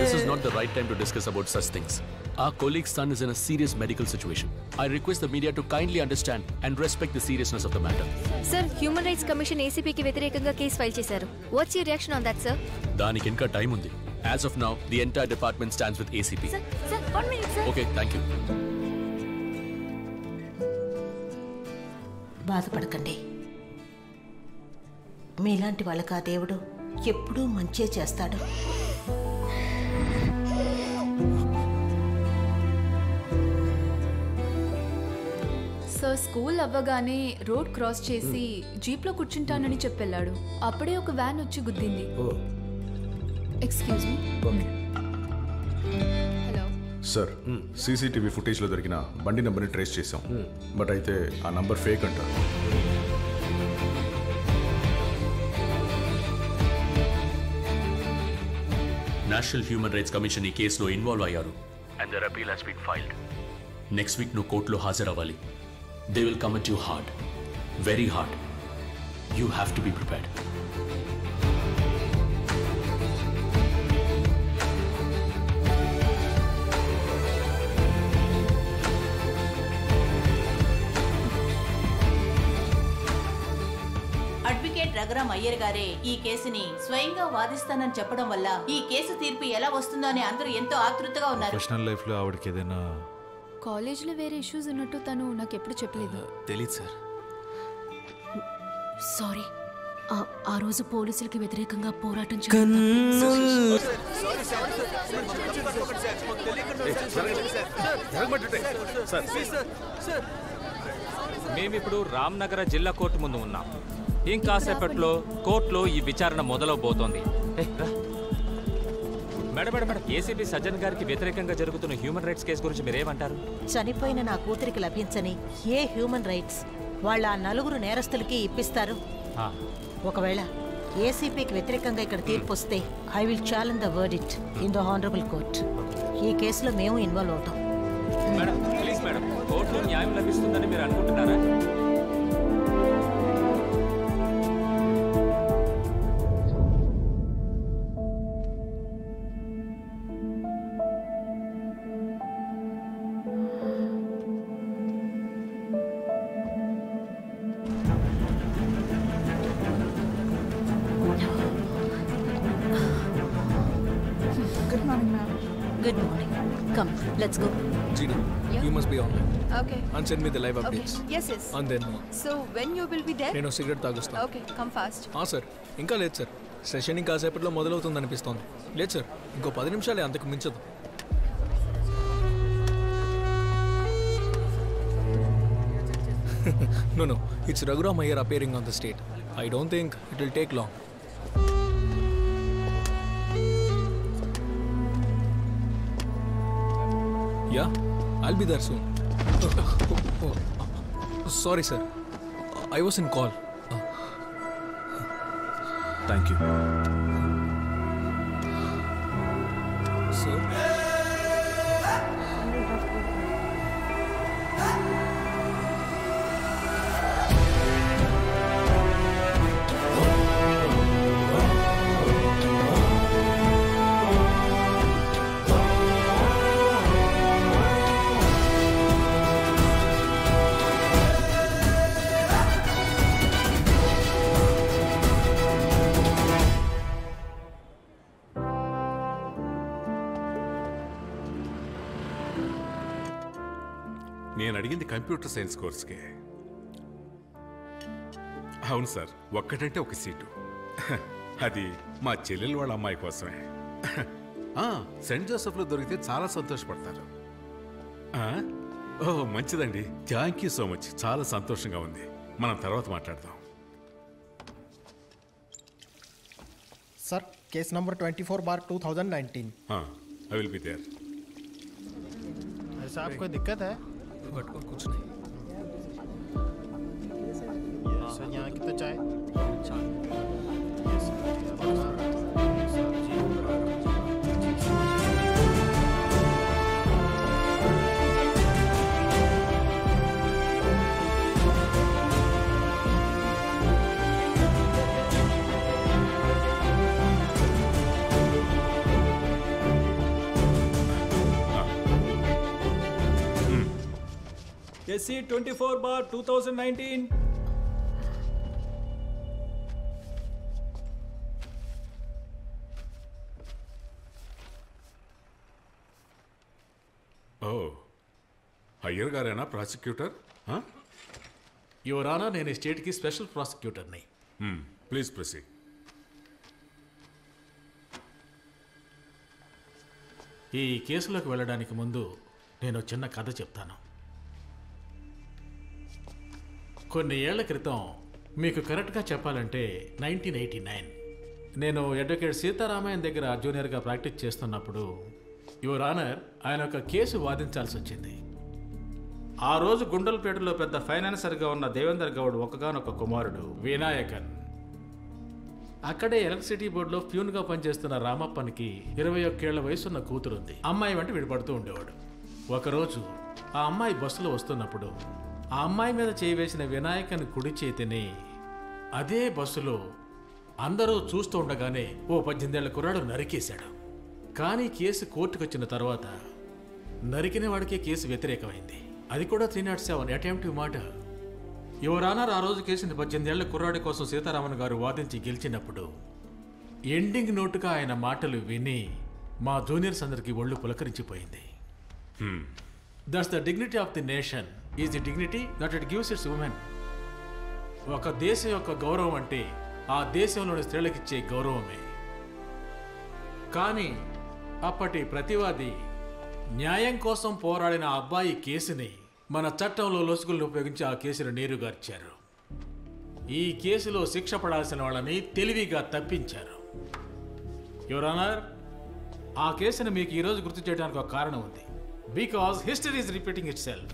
This is not the right time to discuss about such things. Our colleague's son is in a serious medical situation. I request the media to kindly understand and respect the seriousness of the matter. Sir, Human Rights Commission ACP ki వ్యతిరేకంగా case file చేశారు. What's your reaction on that, sir? దానికి ఇంకా time ఉంది. As of now, the entire department stands with ACP. Sir, 1 minute, sir. Okay, thank you. బాధపడకండి. మీలాంటి వాళ్ళకి ఆ దేవుడు ఎప్పుడూ మంచే చేస్తాడు. సార్ స్కూల్ అవ్వగానే రోడ్ క్రాస్ చేసి జీప్లో కూర్చుంటానని చెప్పెళ్ళాడు. అప్పుడే ఒక వ్యాన్ వచ్చి గుద్దింది. Excuse me. Hello sir, CCTV ఫుటేజ్లో దొరికిన బండి నెంబర్ని ట్రేస్ చేసాం. బట్ అయితే ఆ నంబర్ ఫేక్ అంట. నేషనల్ హ్యూమన్ రైట్స్ కమిషన్ ఈ కేసులో ఇన్వాల్వ్ అయ్యారు. And their appeal has been filed. Next week నువ్వు కోర్టులో హాజరవ్వాలి. They will come at you hard. Very hard. You have to be prepared. Advocate Raghuram Iyer గారే ఈ కేసుని స్వయంగా వాదిస్తానని చెప్పడం వల్ల ఈ కేసు తీర్పు ఎలా వస్తుందో అని అందరూ ఎంతో ఆతృతగా ఉన్నారు. ప్రొఫెషనల్ లైఫ్ లో ఆవిడకి ఏదైనా కాలేజ్లో వేరే ఇష్యూస్ ఉన్నట్టు తను నాకు ఎప్పుడు చెప్పలేదు. తెలీదు సార్. సారీ, ఆ రోజు పోలీసులకి వ్యతిరేకంగా పోరాటం మేమిప్పుడు రామ్నగర జిల్లా కోర్టు ముందు ఉన్నాం. ఇంకాసేపట్లో కోర్టులో ఈ విచారణ మొదలవబోతోంది. Madam madam madam, ACP Sajjan గారికి వ్యతిరేకంగా జరుగుతున్న హ్యూమన్ రైట్స్ కేసు గురించి మీరేమంటారు? చనిపోయిన నా కూతురికి లభించని ఏ హ్యూమన్ రైట్స్ వాళ్ళ ఆ నలుగురు నేరస్తులకి ఇప్పిస్తారు? ఒకవేళ ఏసీపీకి వ్యతిరేకంగా ఇక్కడ తీర్పు వస్తే I will challenge the verdict in the honourable court. ఈ కేసులో మేము ఇన్వాల్వ్ అవుతాం. మేడం ప్లీజ్ మేడం, కోర్టులో న్యాయం లభిస్తుందని మీరు అనుకుంటున్నారా? Good morning. Come, let's go. Gina, you must be online. Okay. And send me the live updates. Okay. Yes, yes. And then. So when you will be there? నేను cigarette తాగుస్తాను. Okay, come fast. Sir, ఇంకా లేదు sir. Session ఇంకాసేపట్లో మొదలవుతుంది అనిపిస్తోంది. లేదు sir, ఇంకో 10 నిమిషాలే, అంతకు మించదు. No, it's Raghuram Iyer appearing on the stage. I don't think it will take long. Yeah, I'll be there soon. Sorry, sir. I was in call. Thank you. Sir? నేను అడిగింది computer science కోర్స్కే. అవును sir, ఒక్కటంటే ఒక seat. అది మా చెల్లెలు వాళ్ళ అమ్మాయి కోసమే. సెయింట్ జోసెఫ్లో దొరికితే చాలా సంతోషపడతారు. ఓ మంచిదండి, థ్యాంక్ యూ సో మచ్. చాలా సంతోషంగా ఉంది. మనం తర్వాత మాట్లాడదాం. Sir, case number 24/2019. I will be there. ऐसा आपको दिक्कत है? बट और कुछ नहीं. सर, यहाँ कितना चाय? SC 24/2019. ఓ అయ్యర్ గారేనా ప్రాసిక్యూటర్? యువర్ ఆనర్, నేను ఈ స్టేట్కి స్పెషల్ ప్రాసిక్యూటర్ని. Please proceed. ఈ కేసులోకి వెళ్ళడానికి ముందు నేను చిన్న కథ చెప్తాను. కొన్ని ఏళ్ల క్రితం, మీకు కరెక్ట్గా చెప్పాలంటే 1989, నేను అడ్వకేట్ సీతారామయ్య దగ్గర జూనియర్గా ప్రాక్టీస్ చేస్తున్నప్పుడు యువర్ ఆనర్ ఆయన ఒక కేసు వాదించాల్సి వచ్చింది. ఆ రోజు గుండల్పేటలో పెద్ద ఫైనాన్సర్గా ఉన్న దేవేందర్ గౌడ్ ఒకగానొక కుమారుడు వినాయకన్. అక్కడే ఎలక్ట్రిసిటీ బోర్డులో ప్యూన్గా పనిచేస్తున్న రామప్పనికి 21 ఏళ్ల వయసున్న కూతురుంది. అమ్మాయి వెంట విడిపడుతూ ఉండేవాడు. ఒకరోజు ఆ అమ్మాయి బస్సులో వస్తున్నప్పుడు ఆ అమ్మాయి మీద చేయి వేసిన వినాయకన్ కుడి చేతిని అదే బస్సులో అందరూ చూస్తూ ఉండగానే ఓ 18 ఏళ్ల కుర్రాడు నరికేశాడు. కానీ కేసు కోర్టుకు వచ్చిన తర్వాత నరికిన వాడికే కేసు వ్యతిరేకమైంది. అది కూడా 307 అటెంప్టివ్ మర్డర్. యువర్ ఆనర్, ఆ రోజు కేసుని 18 ఏళ్ల కుర్రాడి కోసం సీతారామన్ గారు వాదించి గెలిచినప్పుడు ఎండింగ్ నోటుగా ఆయన మాటలు విని మా జూనియర్స్ అందరికీ ఒళ్ళు పులకరించిపోయింది. That's the dignity of the nation is the dignity that it gives its women. ఒక దేశం యొక్క గౌరవం అంటే ఆ దేశంలోని స్త్రీలకిచ్చే గౌరవమే. కానీ అప్పటి ప్రతివాది న్యాయం కోసం పోరాడిన అబ్బాయి కేసుని మన చట్టంలో లొసుగులను ఉపయోగించి ఆ కేసును నీరుగార్చారు. ఈ కేసులో శిక్ష పడాల్సిన వాళ్ళని తెలివిగా తప్పించారు. యువర్ ఆనర్, ఆ కేసును మీకు ఈరోజు గుర్తు చేయడానికి ఒక కారణం ఉంది. Because history is repeating it self.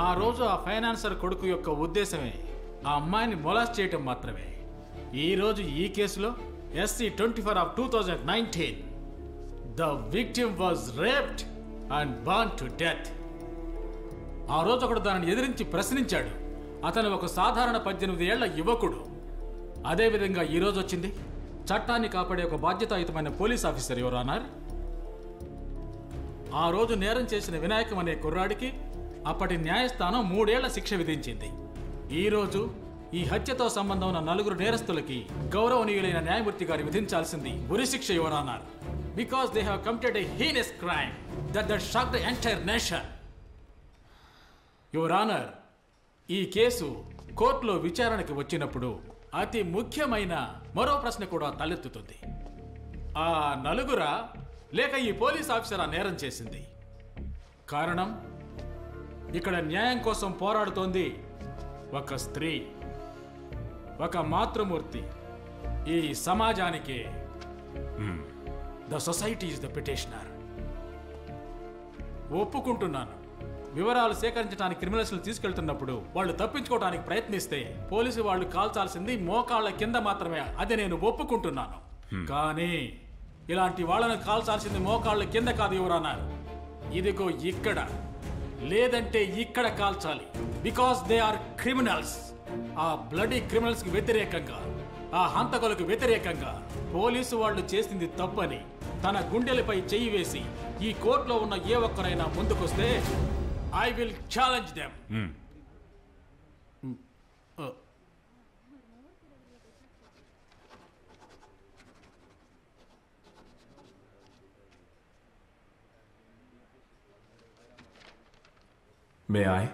ఆ రోజు ఆ ఫైనాన్సర్ కొడుకు యొక్క ఉద్దేశమే ఆ అమ్మాయిని మొలాస్ట్ చేయటం మాత్రమే. ఈరోజు ఈ కేసులో SC 24/2019 the victim was raped and burned to death. ఆ రోజు ఒకడు దానిని ఎదిరించి ప్రశ్నించాడు. అతను ఒక సాధారణ 18 ఏళ్ల యువకుడు. అదేవిధంగా ఈరోజు వచ్చింది చట్టాన్ని కాపాడే ఒక బాధ్యతాయుతమైన పోలీస్ ఆఫీసర్. యువర్ ఆనర్, ఆ రోజు నేరం చేసిన వినాయకం అనే కుర్రాడికి అప్పటి న్యాయస్థానం 3 ఏళ్ల శిక్ష విధించింది. ఈరోజు ఈ హత్యతో సంబంధం ఉన్న 4 నేరస్తులకి గౌరవనీయులైన న్యాయమూర్తి గారు విధించాల్సింది ఉరిశిక్ష. Your honour, because they have committed a heinous crime that shocked the entire nation. Your honour, ఈ కేసు కోర్టులో విచారణకి వచ్చినప్పుడు అతి ముఖ్యమైన మరో ప్రశ్న కూడా తలెత్తుతుంది. ఆ 4 లేక ఈ పోలీస్ ఆఫీసర్ ఆ నేరం చేసింది? కారణం, ఇక్కడ న్యాయం కోసం పోరాడుతోంది ఒక స్త్రీ, ఒక మాతృమూర్తి. ఈ సమాజానికే the society is the petitioner. ఒప్పుకుంటున్నాను, వివరాలు సేకరించడానికి క్రిమినల్స్ని తీసుకెళ్తున్నప్పుడు వాళ్ళు తప్పించుకోవడానికి ప్రయత్నిస్తే పోలీసు వాళ్ళు కాల్చాల్సింది మోకాళ్ళ కింద మాత్రమే. అది నేను ఒప్పుకుంటున్నాను. కానీ ఇలాంటి వాళ్ళను కాల్చాల్సింది మోకాళ్ళ కింద కాదు యువర్ ఆనర్. ఇదిగో ఇక్కడ, లేదంటే ఇక్కడ కాల్చాలి. Because they are criminals. ఆ బ్లడీ క్రిమినల్స్ కి వ్యతిరేకంగా, ఆ హంతకులకు వ్యతిరేకంగా పోలీసు వాళ్ళు చేసింది తప్పని తన గుండెలపై చెయ్యి వేసి ఈ కోర్టులో ఉన్న ఏ ఒక్కరైనా ముందుకొస్తే I will challenge them. May I?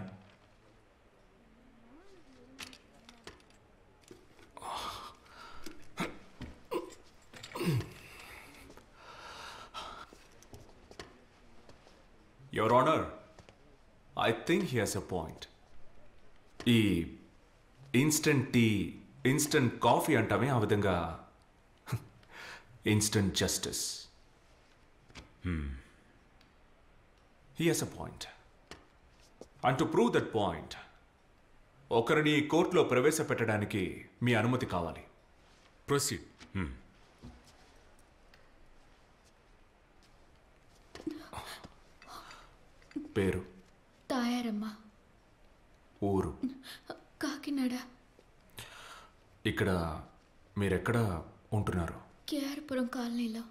Your Honor, I think he has a point. ఈ ఇన్స్టంట్ టీ, ఇన్స్టంట్ కాఫీ అంటామే, ఆ విధంగా instant justice. He has a point. And to prove that point, ఒకరిని కోర్టులో ప్రవేశపెట్టడానికి మీ అనుమతి కావాలి. ప్రొసీడ్. పేరు? తాయారమ్మ. ఊరు? కాకినాడ. ఇక్కడ మీరెక్కడ ఉంటున్నారు? కేఆర్పురం కాలనీలో.